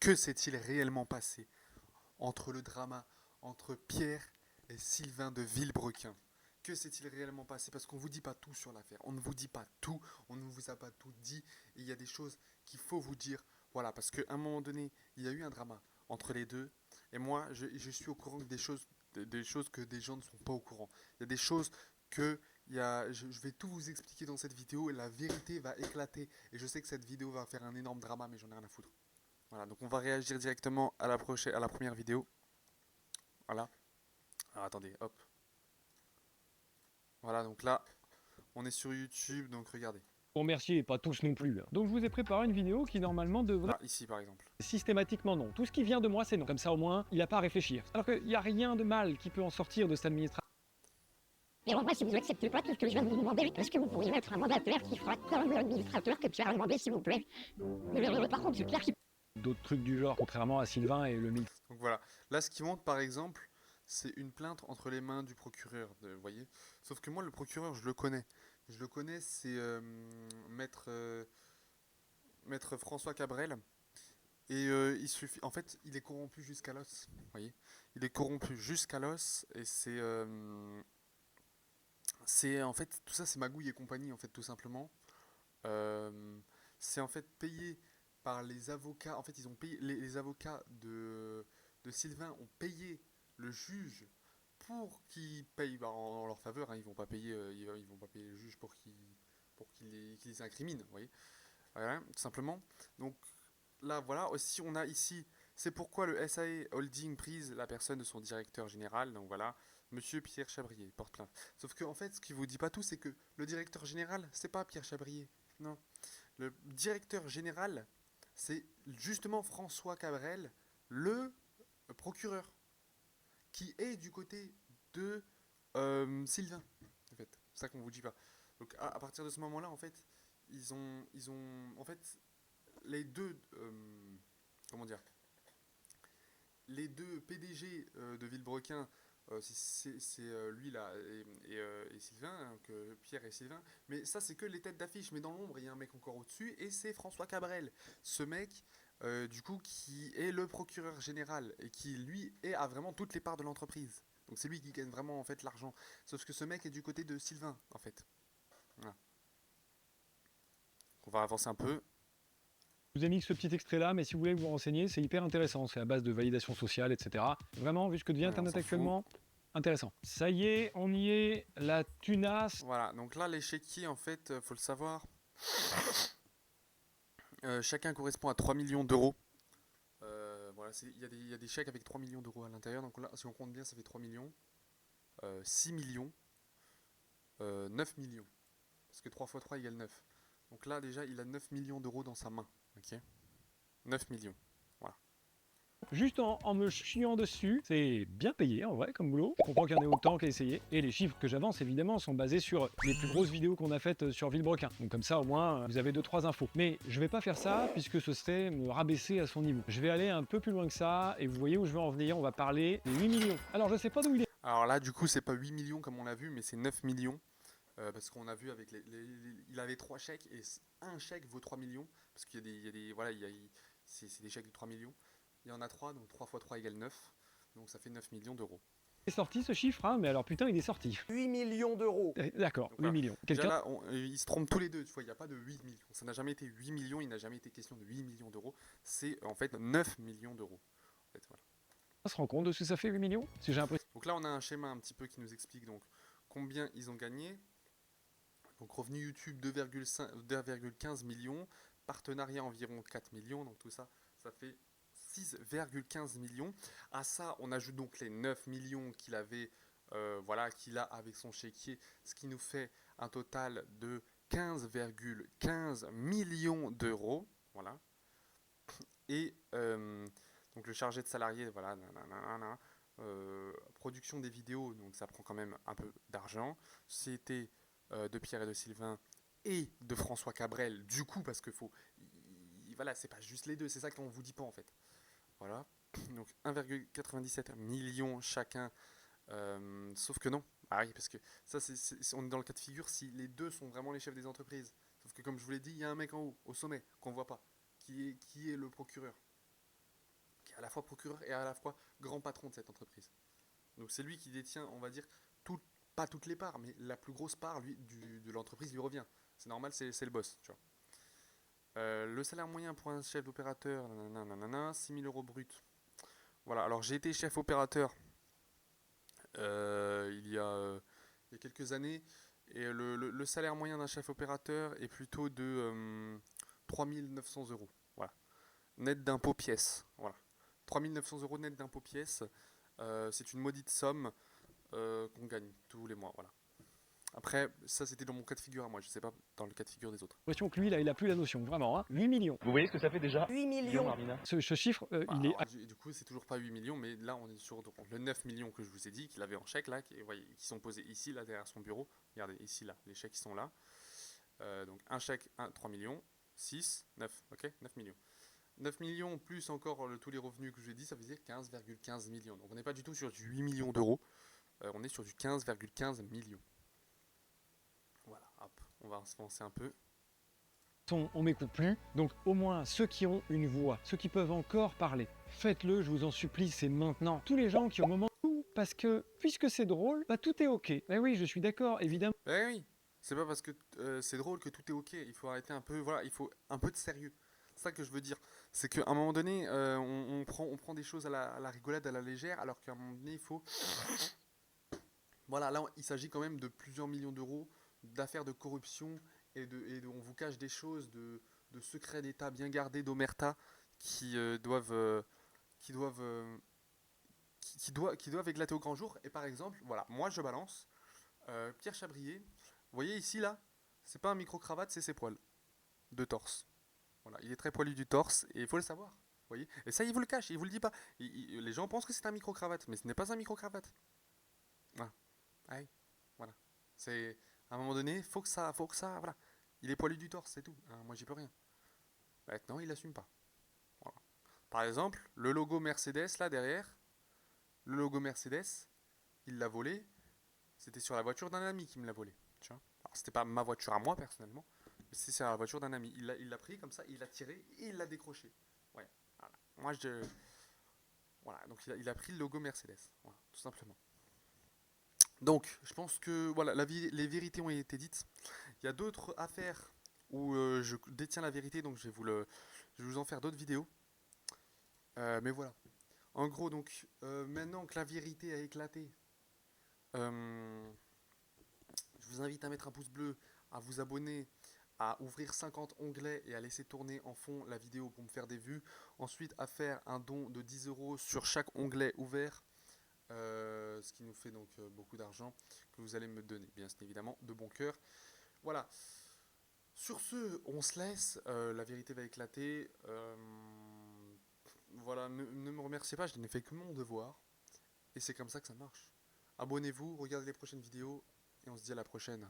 Que s'est-il réellement passé entre le drama entre Pierre et Sylvain de Villebrequin? Que s'est-il réellement passé? Parce qu'on ne vous dit pas tout sur l'affaire. On ne vous dit pas tout. On ne vous a pas tout dit. Et il y a des choses qu'il faut vous dire. Voilà, parce qu'à un moment donné, il y a eu un drama entre les deux. Et moi, je suis au courant des choses que des gens ne sont pas au courant. Il y a des choses que je vais tout vous expliquer dans cette vidéo et la vérité va éclater. Et je sais que cette vidéo va faire un énorme drama, mais j'en ai rien à foutre. Voilà, donc on va réagir directement à à la première vidéo. Voilà. Alors attendez, hop. Voilà, donc là, on est sur YouTube, donc regardez. Pour remercier, et pas tous non plus. Donc je vous ai préparé une vidéo qui normalement devrait... Là, ici par exemple. Systématiquement non. Tout ce qui vient de moi, c'est non. Comme ça au moins, il n'a pas à réfléchir. Alors qu'il n'y a rien de mal qui peut en sortir de cette administration. Et en vrai, si vous acceptez pas tout ce que je viens de vous demander, est-ce que vous pourriez mettre un mandataire qui fera comme l'administrateur que Pierre a demandé, s'il vous plaît? Par contre, c'est Pierre qui... D'autres trucs du genre, contrairement à Sylvain et le mille. Donc voilà. Là, ce qui montre par exemple, c'est une plainte entre les mains du procureur, vous voyez. Sauf que moi, le procureur, je le connais. Je le connais, c'est maître François Cabrel. Et il suffit. En fait, il est corrompu jusqu'à l'os. Vous voyez. Il est corrompu jusqu'à l'os. Et c'est en fait tout ça, c'est Magouille et compagnie en fait tout simplement. C'est en fait payé par les avocats. En fait, ils ont payé les avocats de Sylvain ont payé le juge pour qu'il paye en leur faveur. Hein. Ils vont pas payer, ils vont pas payer le juge qu'il les incrimine. Vous voyez, voilà, tout simplement. Donc là, voilà. Aussi, on a ici. C'est pourquoi le SAE Holding prise la personne de son directeur général. Donc voilà, Monsieur Pierre Chabrier porte plainte. Sauf que en fait, ce qui vous dit pas tout, c'est que le directeur général, c'est pas Pierre Chabrier. Non, le directeur général, c'est justement François Cabrel, le procureur, qui est du côté de Sylvain. En fait, c'est ça qu'on vous dit pas. Donc à partir de ce moment-là, en fait, en fait, les deux, comment dire, les deux PDG de Villebrequin, c'est lui là et Sylvain, hein, Pierre et Sylvain. Mais ça, c'est que les têtes d'affiche. Mais dans l'ombre, il y a un mec encore au-dessus et c'est François Cabrel. Ce mec, du coup, qui est le procureur général et qui, lui, a vraiment toutes les parts de l'entreprise. Donc c'est lui qui gagne vraiment en fait l'argent. Sauf que ce mec est du côté de Sylvain, en fait. Voilà. On va avancer un peu. Je vous ai mis ce petit extrait là, mais si vous voulez vous renseigner, c'est hyper intéressant. C'est à base de validation sociale, etc. Vraiment, vu ce que devient Ouais, Internet actuellement, intéressant. Ça y est, on y est, la tunasse. Voilà, donc là, l'échiquier, en fait, faut le savoir. Chacun correspond à 3 millions d'euros. Voilà, il y a des chèques avec 3 millions d'euros à l'intérieur. Donc là, si on compte bien, ça fait 3 millions, 6 millions, 9 millions. Parce que 3 fois 3 égale 9. Donc là, déjà, il a 9 millions d'euros dans sa main. Ok, 9 millions. Voilà. Juste en me chiant dessus, c'est bien payé en vrai comme boulot. Je comprends qu'il y en ait autant qu'à essayer. Et les chiffres que j'avance évidemment sont basés sur les plus grosses vidéos qu'on a faites sur Villebrequin. Donc comme ça au moins vous avez 2-3 infos. Mais je vais pas faire ça puisque ce serait me rabaisser à son niveau. Je vais aller un peu plus loin que ça et vous voyez où je veux en venir. On va parler des 8 millions. Alors je sais pas d'où il est. Alors là, du coup, c'est pas 8 millions comme on l'a vu, mais c'est 9 millions. Parce qu'on a vu avec il avait 3 chèques et un chèque vaut 3 millions. Parce qu'il y a des voilà, c'est des chèques de 3 millions. Il y en a 3, donc 3 fois 3 égale 9. Donc ça fait 9 millions d'euros. Il est sorti ce chiffre, hein, mais alors putain il est sorti. 8 millions d'euros. D'accord, 8 Voilà. millions. Déjà Quelqu'un là, ils se trompent tous les deux. Tu vois, il n'y a pas de 8 millions. Ça n'a jamais été 8 millions, il n'a jamais été question de 8 millions d'euros. C'est en fait 9 millions d'euros. En fait, voilà. se rend compte de ce que ça fait 8 millions? Si j'ai l'impression. Donc là, on a un schéma un petit peu qui nous explique donc combien ils ont gagné. Donc revenu YouTube 2,15 millions, partenariat environ 4 millions, donc tout ça, ça fait 6,15 millions. À ça, on ajoute donc les 9 millions qu'il avait, voilà, qu'il a avec son chéquier, ce qui nous fait un total de 15,15 millions d'euros. Voilà. Et donc le chargé de salariés, voilà, nanana, production des vidéos, donc ça prend quand même un peu d'argent. Société de Pierre et de Sylvain et de François Cabrel, du coup, parce que faut. Voilà, c'est pas juste les deux, c'est ça qu'on vous dit pas en fait. Voilà. Donc 1,97 millions chacun. Sauf que non. Ah oui, parce que ça, on est dans le cas de figure si les deux sont vraiment les chefs des entreprises. Sauf que comme je vous l'ai dit, il y a un mec en haut, au sommet, qu'on voit pas, qui est le procureur. qui est à la fois procureur et à la fois grand patron de cette entreprise. Donc c'est lui qui détient, on va dire, pas toutes les parts, mais la plus grosse part de l'entreprise lui revient. C'est normal, c'est le boss, tu vois. Le salaire moyen pour un chef d'opérateur, 6 000 euros brut. Voilà, alors j'ai été chef opérateur il y a quelques années, et le salaire moyen d'un chef opérateur est plutôt de 3 900 euros. Voilà. Net d'impôt pièce. Voilà. 3 900 euros net d'impôt pièce. C'est une maudite somme qu'on gagne tous les mois. Voilà. Après, ça c'était dans mon cas de figure à moi, je sais pas dans le cas de figure des autres. J'ai l'impression que lui, là, il a plus la notion, vraiment. Hein. 8 millions. Vous voyez ce que ça fait déjà 8 Guillaume millions. Armina Ce chiffre, Voilà, il est... alors, du coup, c'est toujours pas 8 millions, mais là on est sur donc, le 9 millions que je vous ai dit, qu'il avait en chèque là, qui sont posés ici, là derrière son bureau. Regardez, ici, là, les chèques qui sont là. Donc un chèque, 3 millions, 6, 9, ok, 9 millions. 9 millions plus encore tous les revenus que je vous ai dit, ça veut dire 15,15 millions. Donc on n'est pas du tout sur du 8 millions d'euros, on est sur du 15,15 millions. Voilà, hop, on va se lancer un peu. On m'écoute plus. Donc au moins ceux qui ont une voix, ceux qui peuvent encore parler, faites-le, je vous en supplie, c'est maintenant. Tous les gens qui au moment où, parce que puisque c'est drôle, bah tout est ok. Eh oui, je suis d'accord, évidemment. Eh oui, c'est pas parce que c'est drôle que tout est ok, il faut arrêter un peu, voilà, il faut un peu de sérieux. C'est ça que je veux dire. C'est qu'à un moment donné, on prend des choses à la rigolade, à la légère, alors qu'à un moment donné, il faut... Voilà, là, il s'agit quand même de plusieurs millions d'euros d'affaires de corruption on vous cache des choses de secrets d'État bien gardés, d'omerta, qui doivent éclater au grand jour. Et par exemple, voilà, moi je balance Pierre Chabrier. Vous voyez ici, là, c'est pas un micro-cravate, c'est ses poils de torse. Voilà, il est très poilu du torse et il faut le savoir. Vous voyez, et ça, il vous le cache, il vous le dit pas. Les gens pensent que c'est un micro-cravate, mais ce n'est pas un micro-cravate. Voilà. Ah oui, voilà. C'est à un moment donné, faut que ça, voilà. Il est poilu du torse, c'est tout. Hein, moi, j'y peux rien. Maintenant, il l'assume pas. Voilà. Par exemple, le logo Mercedes là derrière, le logo Mercedes, il l'a volé. C'était sur la voiture d'un ami qui me l'a volé. Tu vois. Alors, c'était pas ma voiture à moi personnellement, mais c'est sur la voiture d'un ami. Il l'a pris comme ça, il l'a tiré et il l'a décroché. Ouais. Voilà. Moi, voilà. Donc, il a pris le logo Mercedes. Voilà, tout simplement. Donc, je pense que voilà, les vérités ont été dites. Il y a d'autres affaires où je détiens la vérité, donc je vais vous en faire d'autres vidéos. Mais voilà. En gros, donc, maintenant que la vérité a éclaté, je vous invite à mettre un pouce bleu, à vous abonner, à ouvrir 50 onglets et à laisser tourner en fond la vidéo pour me faire des vues. Ensuite, à faire un don de 10 € sur chaque onglet ouvert. Ce qui nous fait donc beaucoup d'argent que vous allez me donner, bien évidemment, de bon cœur. Voilà. Sur ce, on se laisse. La vérité va éclater. Voilà, ne me remerciez pas, je n'ai fait que mon devoir. Et c'est comme ça que ça marche. Abonnez-vous, regardez les prochaines vidéos, et on se dit à la prochaine.